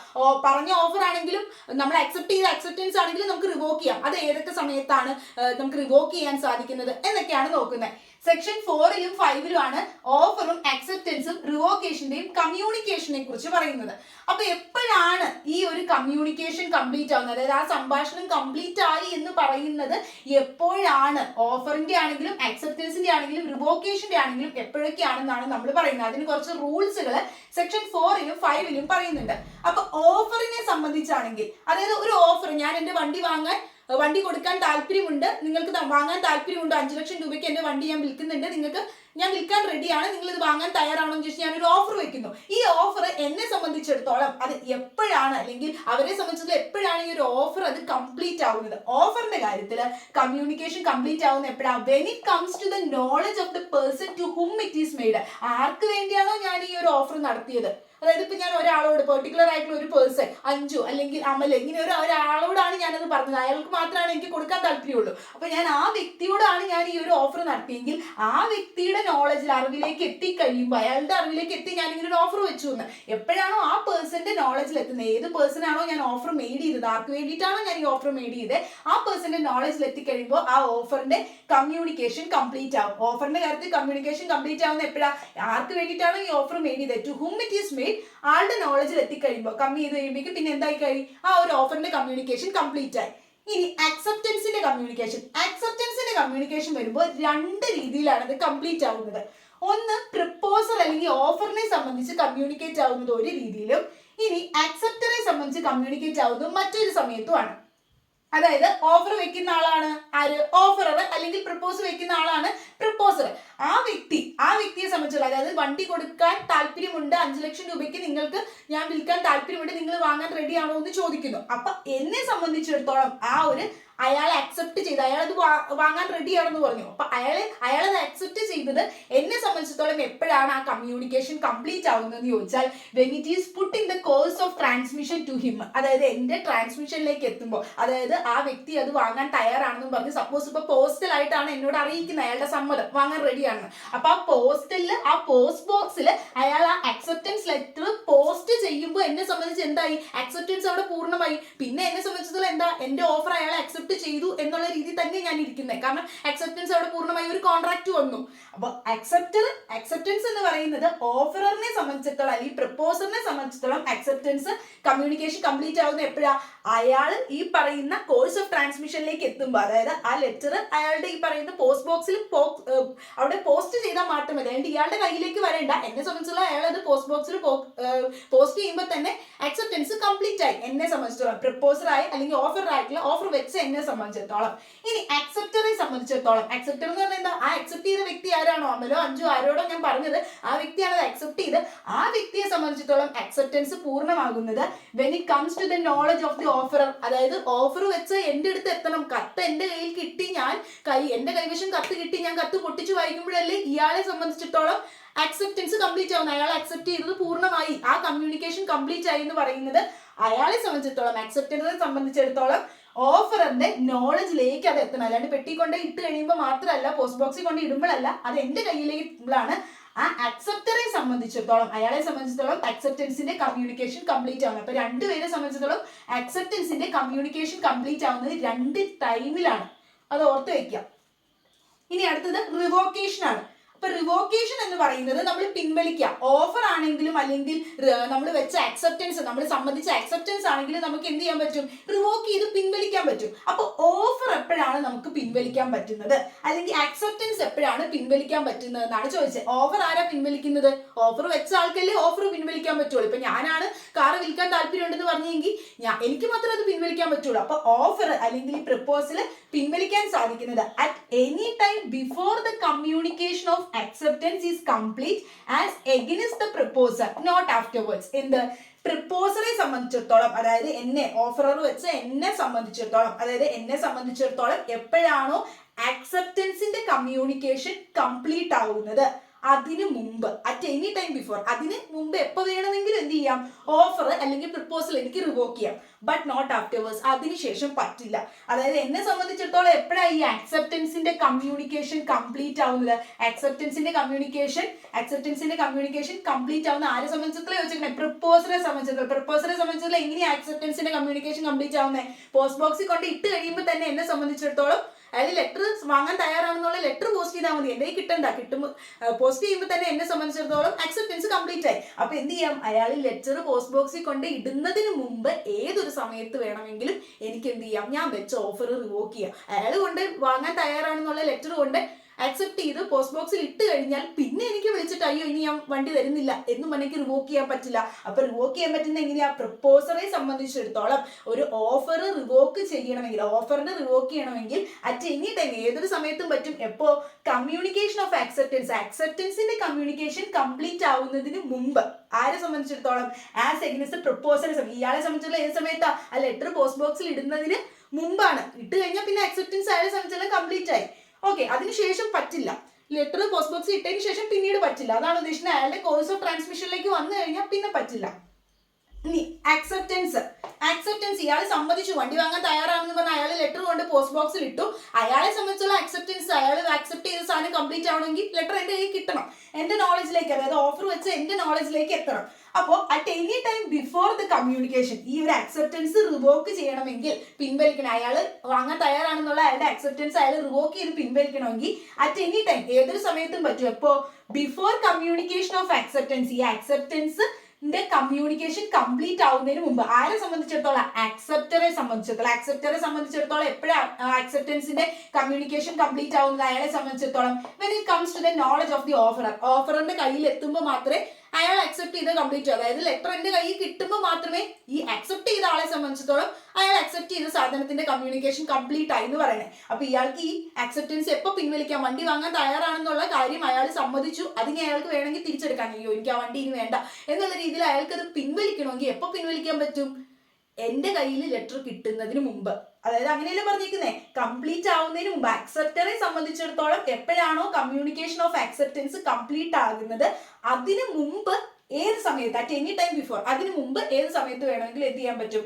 പറഞ്ഞ ഓഫർ ആണെങ്കിലും നമ്മൾ അക്സെപ്റ്റ് ചെയ്ത അക്സെപ്റ്റൻസ് ആണെങ്കിലും നമുക്ക് റിവോക്ക് ചെയ്യാം. അത് ഏതൊക്കെ സമയത്താണ് നമുക്ക് റിവോക്ക് ചെയ്യാൻ സാധിക്കുന്നത് എന്നൊക്കെയാണ് നോക്കുന്നത്. സെക്ഷൻ 4ലും 5ലുമാണ് ഓഫറും അക്സെപ്റ്റൻസും റിവോക്കേഷന്റെയും കമ്മ്യൂണിക്കേഷനെ കുറിച്ച് പറയുന്നത്. അപ്പൊ എപ്പോഴാണ് ഈ ഒരു കമ്മ്യൂണിക്കേഷൻ കംപ്ലീറ്റ് ആവുന്നത്, അതായത് ആ സംഭാഷണം കംപ്ലീറ്റ് ആയി എന്ന് പറയുന്നത് എപ്പോഴാണ്? ഓഫറിന്റെ ആണെങ്കിലും അക്സെപ്റ്റൻസിന്റെ ആണെങ്കിലും റിവോക്കേഷന്റെ ആണെങ്കിലും എപ്പോഴൊക്കെയാണെന്നാണ് നമ്മൾ പറയുന്നത്. അതിന് കുറച്ച് റൂൾസുകൾ സെക്ഷൻ 4ലും 5ലും പറയുന്നുണ്ട്. അപ്പൊ ഓഫറിനെ സംബന്ധിച്ചാണെങ്കിൽ, അതായത് ഒരു ഓഫർ, ഞാൻ എന്റെ വണ്ടി കൊടുക്കാൻ താല്പര്യമുണ്ട്, നിങ്ങൾക്ക് വാങ്ങാൻ താല്പര്യമുണ്ട്, 5 ലക്ഷം രൂപയ്ക്ക് എന്റെ വണ്ടി ഞാൻ വിൽക്കുന്നുണ്ട്, നിങ്ങൾക്ക് ഞാൻ വിൽക്കാൻ റെഡിയാണ്, നിങ്ങൾ ഇത് വാങ്ങാൻ തയ്യാറാണോ എന്ന് ചോദിച്ചാൽ ഞാനൊരു ഓഫർ വെക്കുന്നു. ഈ ഓഫർ എന്നെ സംബന്ധിച്ചിടത്തോളം അത് എപ്പോഴാണ്, അല്ലെങ്കിൽ അവരെ സംബന്ധിച്ചിടത്തോളം എപ്പോഴാണ് ഈ ഒരു ഓഫർ അത് കംപ്ലീറ്റ് ആവുന്നത്? ഓഫറിന്റെ കാര്യത്തിൽ കമ്മ്യൂണിക്കേഷൻ കംപ്ലീറ്റ് ആവുന്ന എപ്പോഴാണ്? When it comes to the knowledge of the person to whom it is made. ആർക്ക് വേണ്ടിയാണോ ഞാൻ ഈ ഒരു ഓഫർ നടത്തിയത്, അതായത് ഇപ്പൊ ഞാൻ ഒരാളോട് പെർട്ടിക്കുലർ ആയിട്ടുള്ള ഒരു പേഴ്സൺ, അഞ്ജു അല്ലെങ്കിൽ അമൽ, ഇങ്ങനെ ഒരാളോടാണ് ഞാനത് പറഞ്ഞത്, അയാൾക്ക് മാത്രമാണ് എനിക്ക് കൊടുക്കാൻ താല്പര്യമുള്ളൂ. അപ്പൊ ഞാൻ ആ വ്യക്തിയോടാണ് ഞാൻ ഈ ഒരു ഓഫർ നടത്തിയെങ്കിൽ ആ വ്യക്തിയുടെ നോളജിൽ, അറിവിലേക്ക് എത്തിക്കഴിയുമ്പോൾ, അയാളുടെ അറിവിലേക്ക് എത്തി ഞാൻ ഇങ്ങനെ ഒരു ഓഫർ വെച്ചു എന്ന് എപ്പോഴാണോ ആ പേഴ്സന്റെ നോളജിൽ എത്തുന്നത്, ഏത് പേഴ്സൺ ആണോ ഞാൻ ഓഫർ മെയ്ഡ് ചെയ്തത്, ആർക്ക് വേണ്ടിയിട്ടാണോ ഞാൻ ഈ ഓഫർ മെയ്ഡ് ചെയ്തത്, ആ പേഴ്സന്റെ നോളജിൽ എത്തിക്കഴിയുമ്പോൾ ആ ഓഫറിന്റെ കമ്മ്യൂണിക്കേഷൻ കംപ്ലീറ്റ് ആവും. ഓഫറിന്റെ കാര്യത്തിൽ കമ്മ്യൂണിക്കേഷൻ കംപ്ലീറ്റ് ആവുന്ന എപ്പോഴാണ്? ആർക്ക് വേണ്ടിയിട്ടാണോ ഈ ഓഫർ മെയ്ഡ് ചെയ്തത്, to whom it is made, ആളുടെ നോളജിൽ എത്തിക്കഴിയുമ്പോൾ, കമ്മി ചെയ്ത് കഴിയുമ്പോഴേക്കും പിന്നെ എന്തായി കഴിയും? ആ ഒരു ഓഫറിന്റെ കമ്മ്യൂണിക്കേഷൻ കംപ്ലീറ്റ് ആയി. ഇനി അക്സെപ്റ്റൻസിന്റെ കമ്മ്യൂണിക്കേഷൻ വരുമ്പോൾ രണ്ട് രീതിയിലാണ് അത് കംപ്ലീറ്റ് ആവുന്നത്. ഒന്ന്, പ്രപ്പോസൽ അല്ലെങ്കിൽ ഓഫറിനെ സംബന്ധിച്ച് കമ്മ്യൂണിക്കേറ്റ് ആവുന്നത് ഒരു രീതിയിലും, ഇനി അക്സെപ്റ്ററെ സംബന്ധിച്ച് കമ്മ്യൂണിക്കേറ്റ് ആവുന്നത് മറ്റൊരു സമയത്തുമാണ്. അതായത് ഓഫർ വെക്കുന്ന ആളാണ് ആര്? ഓഫറർ, അല്ലെങ്കിൽ പ്രപ്പോസ് വെക്കുന്ന ആളാണ് പ്രപ്പോസർ. ആ വ്യക്തിയെ സംബന്ധിച്ചുള്ള, അതായത് വണ്ടി കൊടുക്കാൻ താല്പര്യമുണ്ട്, 5 ലക്ഷം രൂപയ്ക്ക് നിങ്ങൾക്ക് ഞാൻ വിൽക്കാൻ താല്പര്യമുണ്ട്, നിങ്ങൾ വാങ്ങാൻ റെഡി ആണോ എന്ന് ചോദിക്കുന്നു. അപ്പൊ എന്നെ സംബന്ധിച്ചിടത്തോളം അയാളെ അക്സെപ്റ്റ് ചെയ്ത്, അയാളത് വാങ്ങാൻ റെഡിയാണെന്ന് പറഞ്ഞു. അപ്പൊ അയാളത് അക്സെപ്റ്റ് ചെയ്തത് എന്നെ സംബന്ധിച്ചിടത്തോളം എപ്പോഴാണ് ആ കമ്മ്യൂണിക്കേഷൻ കംപ്ലീറ്റ് ആവുന്നതെന്ന് ചോദിച്ചാൽ, when it is put in the course of transmission to him, അതായത് എന്റെ ട്രാൻസ്മിഷനിലേക്ക് എത്തുമ്പോൾ, അതായത് ആ വ്യക്തി അത് വാങ്ങാൻ തയ്യാറാണെന്നും പറഞ്ഞ്, സപ്പോസ് ഇപ്പൊ പോസ്റ്റൽ ആയിട്ടാണ് എന്നോട് അറിയിക്കുന്നത് അയാളുടെ സമ്മതം, വാങ്ങാൻ റെഡിയാണെന്ന്. അപ്പൊ ആ പോസ്റ്റലില്, ആ പോസ്റ്റ് ബോക്സിൽ അയാൾ ആ അക്സെപ്റ്റൻസ് ലെറ്റർ പോസ്റ്റ് ചെയ്യുമ്പോൾ എന്നെ സംബന്ധിച്ച് എന്തായി? അക്സെപ്റ്റൻസ് അവിടെ പൂർണ്ണമായി. പിന്നെ എന്നെ സംബന്ധിച്ചിടത്തോളം എന്താ? എന്റെ ഓഫർ അയാളെ അക്സെപ്റ്റ് ചെയ്തു എന്നുള്ള രീതി തന്നെ ഞാൻ ഇരിക്കുന്നത്. കാരണം അക്സെപ്റ്റൻസ് അവിടെ പൂർണ്ണമായി, ഒരു കോൺട്രാക്ട് വന്നു. അപ്പൊ അക്സെപ്റ്റൻസ് എന്ന് പറയുന്നത് ഓഫററിനെ സംബന്ധിച്ചിടത്തോളം, അല്ലെങ്കിൽ പ്രപ്പോസറിനെ സംബന്ധിച്ചിടത്തോളം അക്സെപ്റ്റൻസ് കമ്മ്യൂണിക്കേഷൻ കംപ്ലീറ്റ് ആവുന്ന എപ്പോഴാ? അയാൾ ഈ പറയുന്ന കോഴ്സ് ഓഫ് ട്രാൻസ്മിഷനിലേക്ക് എത്തുമ്പോൾ, അതായത് ആ ലെറ്റർ അയാളുടെ ഈ പറയുന്ന പോസ്റ്റ് ബോക്സിൽ അവിടെ പോസ്റ്റ് ചെയ്താൽ മാത്രം മതി. അതുകൊണ്ട് ഇയാളുടെ കയ്യിലേക്ക് വരേണ്ട. എന്നെ സംബന്ധിച്ചുള്ള അയാൾ അത് പോസ്റ്റ് ബോക്സിൽ പോസ്റ്റ് ചെയ്യുമ്പോൾ തന്നെ അക്സെപ്റ്റൻസ് കംപ്ലീറ്റ് ആയി എന്നെ സംബന്ധിച്ചിടത്തോളം, പ്രപ്പോസറായി അല്ലെങ്കിൽ ഓഫറായിട്ടുള്ള ഓഫർ വെച്ച് എന്നെ സംബന്ധിച്ചിടത്തോളം. ഇനി അക്സെപ്റ്ററെ സംബന്ധിച്ചിടത്തോളം, അക്സെപ്റ്റർ എന്ന് പറഞ്ഞാൽ എന്താ? ആ അക്സെപ്റ്റ് ചെയ്ത വ്യക്തി ആരാണോ, അമലോ അഞ്ചോ ആരോടോ ഞാൻ പറഞ്ഞത്, ആ വ്യക്തിയാണ് അത് അക്സെപ്റ്റ് ചെയ്ത്. ആ വ്യക്തിയെ സംബന്ധിച്ചിടത്തോളം അക്സെപ്റ്റൻസ് പൂർണ്ണമാകുന്നത് when it comes to the knowledge of the offerer, അതായത് ഓഫർ വെച്ച് എന്റെ അടുത്ത് എത്തണം. കത്ത് എന്റെ കയ്യിൽ കിട്ടി, എന്റെ കൈവശം കത്ത് കിട്ടി, ഞാൻ കത്ത് പൊട്ടിച്ചു വായിക്കുമ്പോഴല്ലേ ഇയാളെ സംബന്ധിച്ചിടത്തോളം അക്സെപ്റ്റൻസ് കംപ്ലീറ്റ് ആവുന്നത്. അയാൾ അക്സെപ്റ്റ് ചെയ്തത് പൂർണ്ണമായി, ആ കമ്മ്യൂണിക്കേഷൻ കംപ്ലീറ്റ് ആയി എന്ന് പറയുന്നത് അയാളെ സംബന്ധിച്ചിടത്തോളം, അക്സെപ്റ്റൻസിനെ സംബന്ധിച്ചിടത്തോളം ഓഫറിന്റെ നോളജിലേക്ക് അത് എത്തണം. അല്ലാണ്ട് പെട്ടിക്കൊണ്ട് ഇട്ട് കഴിയുമ്പോൾ മാത്രമല്ല, പോസ്റ്റ് ബോക്സിൽ കൊണ്ട് ഇടുമ്പോഴല്ല, അത് എന്റെ കയ്യിലേക്കുള്ളതാണ്. ആ അക്സെപ്റ്ററെ സംബന്ധിച്ചിടത്തോളം, അയാളെ സംബന്ധിച്ചിടത്തോളം അക്സെപ്റ്റൻസിന്റെ കമ്മ്യൂണിക്കേഷൻ കംപ്ലീറ്റ് ആവുന്നത്. അപ്പൊ രണ്ടുപേരെ സംബന്ധിച്ചിടത്തോളം അക്സെപ്റ്റൻസിന്റെ കമ്മ്യൂണിക്കേഷൻ കംപ്ലീറ്റ് ആവുന്നത് 2 ടൈമിലാണ്. അത് ഓർത്ത് വെക്കാം. ഇനി അടുത്തത് റിവോക്കേഷൻ ആണ്. അപ്പൊ റിവോക്കേഷൻ എന്ന് പറയുന്നത് നമ്മൾ പിൻവലിക്കുക. ഓഫർ ആണെങ്കിലും അല്ലെങ്കിൽ നമ്മൾ വെച്ച അക്സെപ്റ്റൻസ്, നമ്മൾ സംബന്ധിച്ച അക്സെപ്റ്റൻസ് ആണെങ്കിലും നമുക്ക് എന്ത് ചെയ്യാൻ പറ്റും? റിവോക്ക് ചെയ്ത് പിൻവലിക്കാൻ പറ്റും. അപ്പൊ ഓഫർ എപ്പോഴാണ് നമുക്ക് പിൻവലിക്കാൻ പറ്റുന്നത്, അല്ലെങ്കിൽ അക്സെപ്റ്റൻസ് എപ്പോഴാണ് പിൻവലിക്കാൻ പറ്റുന്നത് എന്നാണ് ചോദിച്ചത്. ഓഫർ ആരാ പിൻവലിക്കുന്നത്? ഓഫർ വെച്ച ആൾക്കല്ലേ ഓഫർ പിൻവലിക്കാൻ പറ്റുള്ളൂ. ഇപ്പൊ ഞാനാണ് കാറ് വിൽക്കാൻ താല്പര്യമുണ്ടെന്ന് പറഞ്ഞെങ്കിൽ എനിക്ക് മാത്രമേ അത് പിൻവലിക്കാൻ പറ്റുള്ളൂ. അപ്പൊ ഓഫർ അല്ലെങ്കിൽ ഈ പ്രപ്പോസൽ പിൻവലിക്കാൻ സാധിക്കുന്നത് at any time before the communication of acceptance is complete as against the proposer, not afterwards. എന്ത്? പ്രപ്പോസറെ സംബന്ധിച്ചിടത്തോളം, അതായത് എന്നെ ഓഫറർ വെച്ച് എന്നെ സംബന്ധിച്ചിടത്തോളം എപ്പോഴാണോ അക്സെപ്റ്റൻസിന്റെ കമ്മ്യൂണിക്കേഷൻ കംപ്ലീറ്റ് ആവുന്നത് അതിനു മുമ്പ്, അറ്റ് എനി ടൈം ബിഫോർ, അതിന് മുമ്പ് എപ്പോൾ വേണമെങ്കിലും എന്ത് ചെയ്യാം? ഓഫർ അല്ലെങ്കിൽ പ്രപ്പോസൽ എനിക്ക് റിവോക്ക് ചെയ്യാം. ബട്ട് നോട്ട് ആഫ്റ്റർവേഴ്സ്, അതിനുശേഷം പറ്റില്ല. അതായത് എന്നെ സംബന്ധിച്ചിടത്തോളം എപ്പോഴാണ് ഈ അക്സെപ്റ്റൻസിന്റെ കമ്മ്യൂണിക്കേഷൻ കംപ്ലീറ്റ് ആവുന്നത്? അക്സെപ്റ്റൻസിന്റെ കമ്മ്യൂണിക്കേഷൻ കംപ്ലീറ്റ് ആവുന്ന ആരെ സംബന്ധിച്ചിടത്തോളം ചോദിച്ചിട്ടുണ്ടെങ്കിൽ പ്രപ്പോസറെ സംബന്ധിച്ചിടത്തോളം എങ്ങനെയാണ് അക്സെപ്റ്റൻസിന്റെ കമ്മ്യൂണിക്കേഷൻ കംപ്ലീറ്റ് ആവുന്നത്? പോസ്റ്റ് ബോക്സിൽ കൊണ്ട് ഇട്ട് കഴിയുമ്പോൾ തന്നെ എന്നെ സംബന്ധിച്ചിടത്തോളം അയാൾ ലെറ്റർ വാങ്ങാൻ തയ്യാറാണെന്നുള്ള ലെറ്റർ പോസ്റ്റ് ചെയ്താൽ മതി, എന്റെ കിട്ടുമ്പോൾ പോസ്റ്റ് ചെയ്യുമ്പോൾ തന്നെ എന്നെ സംബന്ധിച്ചിടത്തോളം അക്സെപ്റ്റൻസ് കംപ്ലീറ്റ് ആയി. അപ്പൊ എന്ത് ചെയ്യാം? അയാൾ ലെറ്റർ പോസ്റ്റ് ബോക്സിൽ കൊണ്ട് ഇടുന്നതിന് മുമ്പ് ഏതൊരു സമയത്ത് വേണമെങ്കിലും എനിക്ക് എന്ത് ചെയ്യാം? ഞാൻ വെച്ച ഓഫർ റിവോക്ക് ചെയ്യാം. അയാൾ കൊണ്ട് വാങ്ങാൻ തയ്യാറാണെന്നുള്ള ലെറ്റർ കൊണ്ട് ആക്സെപ്റ്റ് ചെയ്ത് പോസ്റ്റ് ബോക്സിൽ ഇട്ട് കഴിഞ്ഞാൽ പിന്നെ എനിക്ക് വിളിച്ചിട്ട് അയ്യോ ഇനി ഞാൻ വണ്ടി തരുന്നില്ല എന്നും എനിക്ക് റിവോക്ക് ചെയ്യാൻ പറ്റില്ല. അപ്പൊ റിവോക്ക് ചെയ്യാൻ പറ്റുന്ന എങ്ങനെയാ? പ്രപ്പോസറെ സംബന്ധിച്ചിടത്തോളം ഒരു ഓഫർ റിവോക്ക് ചെയ്യണമെങ്കിൽ, ഓഫറിന് റിവോക്ക് ചെയ്യണമെങ്കിൽ അറ്റ് എനി ടൈം ഏതൊരു സമയത്തും പറ്റും. എപ്പോ? കമ്മ്യൂണിക്കേഷൻ ഓഫ് ആക്സെപ്റ്റൻസ്, ആക്സെപ്റ്റൻസിന്റെ കമ്മ്യൂണിക്കേഷൻ കംപ്ലീറ്റ് ആവുന്നതിന് മുമ്പ്. ആരെ സംബന്ധിച്ചിടത്തോളം? ആസ് എഗ്നസ്റ്റ് പ്രപ്പോസറെ. ഇയാളെ സംബന്ധിച്ചുള്ള ഏത് സമയത്താ? ആ ലെറ്റർ പോസ്റ്റ് ബോക്സിൽ ഇടുന്നതിന് മുമ്പാണ്. ഇട്ട് കഴിഞ്ഞാൽ പിന്നെ ആക്സെപ്റ്റൻസ് അയാളെ സംബന്ധിച്ചുള്ള കംപ്ലീറ്റ് ആയി. ഓക്കെ, അതിനുശേഷം പറ്റില്ല. ലെറ്റർ പോസ്റ്റ് ബോക്സിൽ ഇട്ടതിന് ശേഷം പിന്നീട് പറ്റില്ല. അതാണ് ഉദ്ദേശിക്കുന്നത്. അയാളുടെ കോഴ്സ് ഓഫ് ട്രാൻസ്മിഷനിലേക്ക് വന്നു കഴിഞ്ഞാൽ പിന്നെ പറ്റില്ല. ഇനി ആക്സെപ്റ്റൻസ്. ആക്സെപ്റ്റൻസ് ഇയാൾ സമ്മതിച്ചു, വണ്ടി വാങ്ങാൻ തയ്യാറാണെന്ന് പറഞ്ഞാൽ അയാൾ ലെറ്റർ കൊണ്ട് പോസ്റ്റ് ബോക്സിൽ ഇട്ടു. അയാളെ സംബന്ധിച്ചുള്ള ആക്സെപ്റ്റൻസ്, അയാൾ ആക്സെപ്റ്റ് ചെയ്ത സാധനം കംപ്ലീറ്റ് ആവണമെങ്കിൽ ലെറ്റർ എൻ്റെ കയ്യിൽ കിട്ടണം, എൻ്റെ നോളജിലേക്ക്, അതായത് ഓഫർ വെച്ച് എൻ്റെ നോളജിലേക്ക് എത്തണം. അപ്പോൾ at any time before the communication ഈ ഒരു ആക്സെപ്റ്റൻസ് റിവോക്ക് ചെയ്യണമെങ്കിൽ, പിൻവലിക്കണം, അയാൾ വാങ്ങാൻ തയ്യാറാണെന്നുള്ള അയാളുടെ ആക്സെപ്റ്റൻസ് അയാൾ റിവോക്ക് ചെയ്ത് പിൻവലിക്കണമെങ്കിൽ അറ്റ് എനി ടൈം ഏതൊരു സമയത്തും പറ്റും. എപ്പോ? Before communication of acceptance. ഈ ആക്സെപ്റ്റൻസ് കമ്മ്യൂണിക്കേഷൻ കംപ്ലീറ്റ് ആവുന്നതിന് മുമ്പ്. ആരെ സംബന്ധിച്ചിടത്തോളം? ആക്സെപ്റ്ററെ സംബന്ധിച്ചിടത്തോളം. ആക്സെപ്റ്ററെ സംബന്ധിച്ചിടത്തോളം എപ്പോഴാണ് ആക്സെപ്റ്റൻസിന്റെ കമ്മ്യൂണിക്കേഷൻ കംപ്ലീറ്റ് ആവുന്നത്? അയാളെ സംബന്ധിച്ചിടത്തോളം when it comes to the knowledge of the offerer. ഓഫറിന്റെ കയ്യിൽ എത്തുമ്പോൾ മാത്രമേ അയാൾ അക്സെപ്റ്റ് ചെയ്ത് കംപ്ലീറ്റ്. അതായത് ലെറ്റർ എൻ്റെ കയ്യിൽ കിട്ടുമ്പോൾ മാത്രമേ ഈ അക്സെപ്റ്റ് ചെയ്ത ആളെ സംബന്ധിച്ചിടത്തോളം അയാൾ അക്സെപ്റ്റ് ചെയ്ത സാധനത്തിന്റെ കമ്മ്യൂണിക്കേഷൻ കംപ്ലീറ്റ് ആയി എന്ന് പറയുന്നത്. അപ്പൊ ഇയാൾക്ക് ഈ അക്സെപ്റ്റൻസ് എപ്പോൾ പിൻവലിക്കാം? വണ്ടി വാങ്ങാൻ തയ്യാറാണെന്നുള്ള കാര്യം അയാൾ സമ്മതിച്ചു, അതിനെ അയാൾക്ക് വേണമെങ്കിൽ തിരിച്ചെടുക്കാൻ. അയ്യോ എനിക്ക് ആ വണ്ടി ഇനി വേണ്ട എന്നുള്ള രീതിയിൽ അയാൾക്ക് അത് പിൻവലിക്കണമെങ്കിൽ എപ്പോൾ പിൻവലിക്കാൻ പറ്റും? എൻ്റെ കയ്യിൽ ലെറ്റർ കിട്ടുന്നതിന് മുമ്പ്. അതായത് അങ്ങനെയല്ലേ പറഞ്ഞിരിക്കുന്നേ, കംപ്ലീറ്റ് ആവുന്നതിന് മുമ്പ്. ആക്സെപ്റ്ററെ സംബന്ധിച്ചിടത്തോളം എപ്പോഴാണോ കമ്മ്യൂണിക്കേഷൻ ഓഫ് ആക്സെപ്റ്റൻസ് കംപ്ലീറ്റ് ആകുന്നത് അതിന് മുമ്പ് ഏത് സമയത്ത്, അറ്റ് എനി ടൈം ബിഫോർ, അതിന് മുമ്പ് ഏത് സമയത്ത് വേണമെങ്കിലും എന്ത് ചെയ്യാൻ പറ്റും?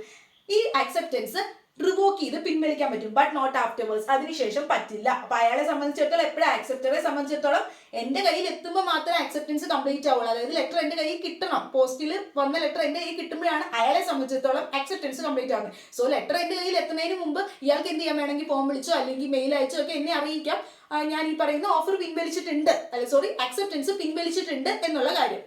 ഈ ആക്സെപ്റ്റൻസ് റിവോക്ക് ചെയ്ത് പിൻവലിക്കാൻ പറ്റും. But not afterwards. അതിനുശേഷം പറ്റില്ല. അപ്പൊ അയാളെ സംബന്ധിച്ചിടത്തോളം എപ്പോഴും ആക്സെപ്റ്ററെ സംബന്ധിച്ചിടത്തോളം എൻ്റെ കയ്യിൽ എത്തുമ്പോൾ മാത്രമേ ആക്സെപ്റ്റൻസ് കംപ്ലീറ്റ് ആവുള്ളൂ. അതായത് ലെറ്റർ എൻ്റെ കയ്യിൽ കിട്ടണം, പോസ്റ്റിൽ വന്ന ലെറ്റർ എൻ്റെ കയ്യിൽ കിട്ടുമ്പോഴാണ് അയാളെ സംബന്ധിച്ചിടത്തോളം ആക്സെപ്റ്റൻസ് കംപ്ലീറ്റ് ആവുന്നത്. സോ ലെറ്റർ എൻ്റെ കയ്യിൽ എത്തുന്നതിന് മുമ്പ് ഇയാൾക്ക് എന്ത് ചെയ്യാൻ വേണമെങ്കിൽ ഫോൺ വിളിച്ചോ അല്ലെങ്കിൽ മെയിൽ അയച്ചോ ഒക്കെ എന്നെ അറിയിക്കാം, ഞാൻ ഈ പറയുന്ന ഓഫർ പിൻവലിച്ചിട്ടുണ്ട്, ആക്സെപ്റ്റൻസ് പിൻവലിച്ചിട്ടുണ്ട് എന്നുള്ള കാര്യം.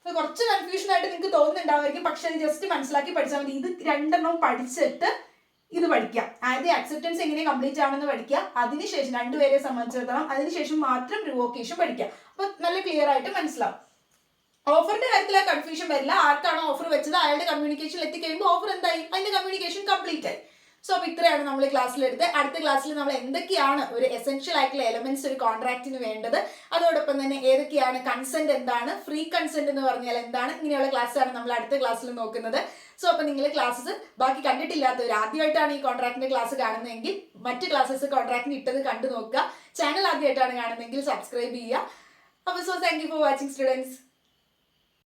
കുറച്ച് കൺഫ്യൂഷൻ ആയിട്ട് നിങ്ങൾക്ക് തോന്നുന്നുണ്ടാവുമായിരിക്കും, പക്ഷെ ജസ്റ്റ് മനസ്സിലാക്കി പഠിച്ചാൽ മതി. ഇത് രണ്ടെണ്ണം പഠിച്ചിട്ട് ഇത് പഠിക്കാം. ആദ്യം അക്സെപ്റ്റൻസ് എങ്ങനെ കംപ്ലീറ്റ് ആവുമെന്ന് പഠിക്കുക, അതിനുശേഷം രണ്ടുപേരെ സംബന്ധിച്ചിടത്തോളം അതിനുശേഷം മാത്രം റിവോക്കേഷൻ പഠിക്കുക. അപ്പൊ നല്ല ക്ലിയർ ആയിട്ട് മനസ്സിലാവും. ഓഫറിന്റെ കാര്യത്തിൽ ആ കൺഫ്യൂഷൻ വരില്ല. ആർക്കാണോ ഓഫർ വെച്ചത് അയാളുടെ കമ്മ്യൂണിക്കേഷൻ എത്തിക്കഴിയുമ്പോൾ ഓഫർ എന്തായി? അതിന്റെ കമ്മ്യൂണിക്കേഷൻ കംപ്ലീറ്റ് ആയി. സോ അപ്പോൾ ഇത്രയാണ് നമ്മൾ ക്ലാസ്സിലെടുത്ത്. അടുത്ത ക്ലാസ്സിൽ നമ്മൾ എന്തൊക്കെയാണ് ഒരു എസെൻഷ്യൽ ആയിട്ടുള്ള എലമെന്റ്സ് ഒരു കോൺട്രാക്റ്റിന് വേണ്ടത്, അതോടൊപ്പം തന്നെ ഏതൊക്കെയാണ് കൺസെന്റ് എന്താണ്, ഫ്രീ കൺസെന്റ് എന്ന് പറഞ്ഞാൽ എന്താണ്, ഇങ്ങനെയുള്ള ക്ലാസ്സാണ് നമ്മൾ അടുത്ത ക്ലാസ്സിൽ നോക്കുന്നത്. സോ അപ്പോൾ നിങ്ങൾ ക്ലാസ്സസ് ബാക്കി കണ്ടിട്ടില്ലാത്തവർ, ആദ്യമായിട്ടാണ് ഈ കോൺട്രാക്റ്റിന്റെ ക്ലാസ് കാണുന്നതെങ്കിൽ മറ്റ് ക്ലാസ്സസ് കോൺട്രാക്റ്റിന് ഇട്ടത് കണ്ടു നോക്കുക. ചാനൽ ആദ്യമായിട്ടാണ് കാണുന്നതെങ്കിൽ സബ്സ്ക്രൈബ് ചെയ്യുക. അപ്പോൾ thank you for watching students.